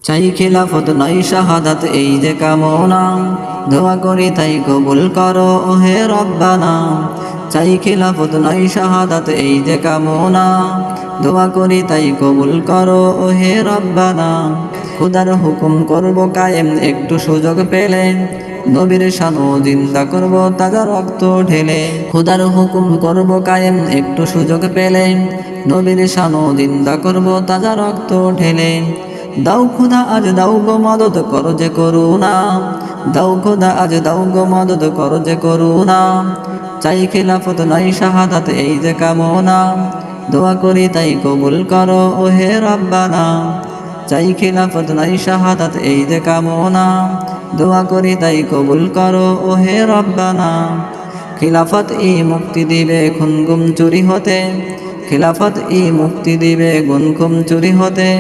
চাই খিলাফত নয় শাহাদাত এই যে কামনা, দোয়া করি তাই কবুল করো ওহে রব্বানা। চাই খিলাফত নয় শাহাদাত এই যে কামনা, দোয়া করি তাই কবুল করো ওহে রব্বানা। খুদার হুকুম করব কায়েম একটু সুযোগ পেলে, নবীর শানো জিন্দা করব তাজা রক্ত ঢেলে। খুদার হুকুম করব কায়েম একটু সুযোগ পেলে, নবীর শানো জিন্দা করব তাজা রক্ত ঢেলে। দাও খুদা আজ দাও গো মদদ করো যে করুণা, দাও খুদা আজ দাও গো মদদ করো যে করুণা। চাই খিলাফত নয় শাহাদাত এই যে কামনা, দোয়া করি তাই কবুল করো ওহে রব্বানা। চাই খিলাফত নয় শাহাদাত এই যে কামনা, দোয়া করি তাই কবুল করো ওহে রব্বানা। খিলাফত ই মুক্তি দিবে খুন গুম চুরি হতে, খিলাফত ই মুক্তি দিবে গুম খুম চুরি হতে।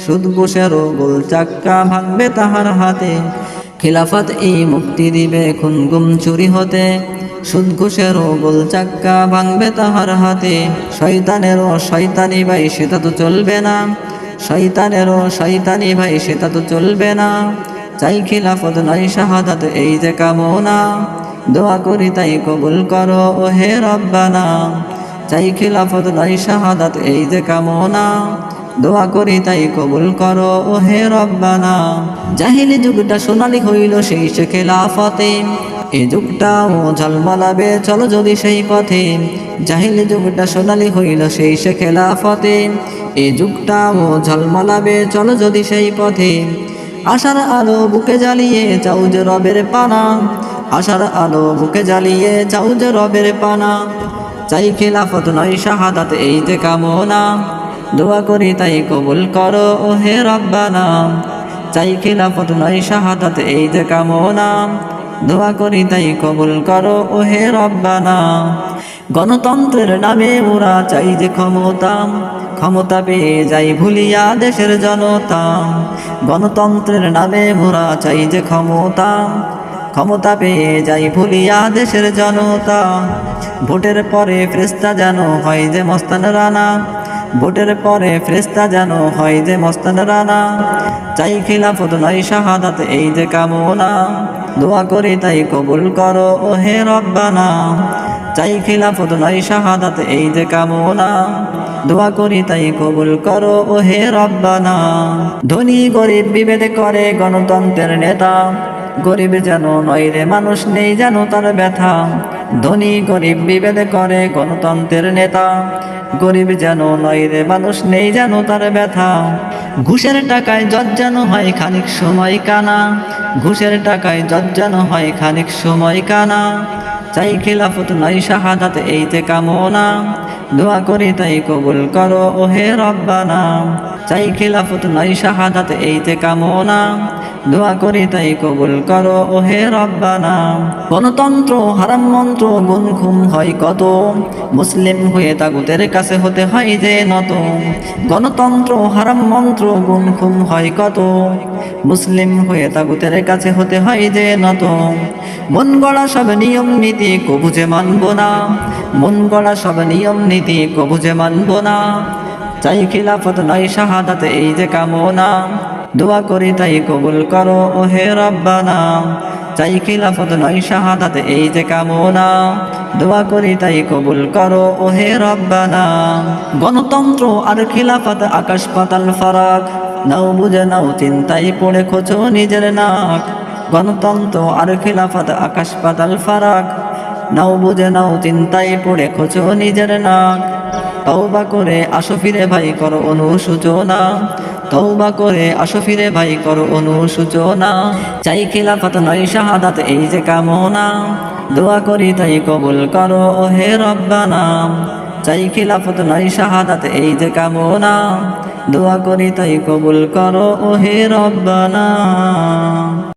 সুদ ঘুষেরও গোল চাক্কা ভাঙবে তাহার হাতে, খিলাফত ই মুক্তি দিবে খুন গুম চুরি হতে। সুদ ঘুষেরও গোল চাক্কা ভাঙবে তাহার হাতে। শয়তানেরও শয়তানি ভাই সেটা তো চলবে না, শয়তানেরও শয়তানি ভাই সেটা তো চলবে না। চাই খিলাফত নয় শাহাদাত এই যে কামনা, দোয়া করি তাই কবুল করো ওহে রব্বানা। চাই খিলাফত নয় শাহাদাত এই যে কামনা, দোয়া করি তাই কবুল করো ওহে রব্বানা। জাহিলি যুগটা সোনালি হইল সেই সে খেলাফতে, এই যুগটাও ঝলমলাবে চলো যদি সেই পথে। জাহিলি যুগটা সোনালি হইল সেই সে খেলাফতে, এই যুগটাও ঝলমলাবে চলো যদি সেই পথে। আশার আলো বুকে জ্বালিয়ে চাও যে রবের পানা, আশার আলো বুকে জ্বালিয়ে চাও যে রবের পানা। চাই খিলাফত নয় শাহাদাত এই যে কামনা, দোয়া করি তাই কবুল করো ওহে রব্বানা। চাই খিলাফত নয় শাহাদাত এই যে কামনা, দোয়া করি তাই কবুল করো ওহে রব্বানা। গণতন্ত্রের নামে মোরা চাই যে ক্ষমতা, ক্ষমতা পেয়ে যাই ভুলিয়া দেশের জনতা। গণতন্ত্রের নামে মোরা চাই যে ক্ষমতা, ক্ষমতা পেয়ে যাই ভুলিয়া দেশের জনতা। ভোটের পরে ফেরেশতা যেন হয় যে মস্তান রানা, ভোটের পরে ফেরেশতা যেন হয় যে মস্তান রানা। চাই খিলাফত নয় শাহাদাত এই যে কামনা, দোয়া করি তাই কবুল করো ওহে রব্বানা। চাই খিলাফত নয় শাহাদাত এই যে কামনা, দোয়া করি তাই কবুল করো ওহে রব্বানা। ধনী গরিব বিভেদ করে গণতন্ত্রের নেতা, গরিব যেন নয় রে মানুষ নেই যেন তার ব্যথা। ধনী গরিব বিভেদ করে গণতন্ত্রের নেতা, গরিব যেন নয় রে মানুষ নেই যেন তার ব্যথা। ঘুষের টাকায় জজ যেন হয় খানিক সময় কানা, ঘুষের টাকায় জজ যেন হয় খানিক সময় কানা। চাই খিলাফত নয় শাহাদাত এই যে কামনা, দোয়া করি তাই কবুল করো ওহে রব্বানা। চাই খিলাফত নয় শাহাদাত এই যে কামনা, দোয়া করি তাই কবুল করো ওহে রব্বানা। গণতন্ত্র হারাম মন্ত্র গুণ খুম হয় কত, মুসলিম হয়ে তাগুতের কাছে হতে হয় যে নত। গণতন্ত্র হারাম মন্ত্র গুণ খুম হয় কত, মুসলিম হয়ে তাগুতের কাছে হতে হয় যে নত। মন গড়া সব নিয়ম নীতি কবু যে মানব না, মন গড়া সব নিয়ম নীতি কবু যে মানব না। চাই খিলাফত নয় শাহাদাত এই যে কামনা, দোয়া করি তাই কবুল করো ওহে রব্বানা। চাই খিলাফত নয় শাহাদাত এই যে কামনা, দোয়া করি তাই কবুল করো ওহে রব্বানা। গণতন্ত্র আর খিলাফত আকাশ পাতাল ফারাক, নাও বুঝে নাও চিন্তাই পড়ে খোঁচো নিজের নাক। গণতন্ত্র আর খিলাফত আকাশ পাতাল ফারাক, নাও বুঝে নাও চিন্তাই পড়ে খোঁচো নিজের নাক। তওবা করে আসো ফিরে ভাই করো অনুশোচনা, তওবা করে আসো ফিরে ভাই করো অনুশোচনা। চাই খিলাফত নয় শাহাদাত এই যে কামনা, দোয়া করি তাই কবুল করো ওহে রব্বানা। চাই খিলাফত নয় শাহাদাত এই যে কামনা, দোয়া করি তাই কবুল করো ওহে রব্বানা।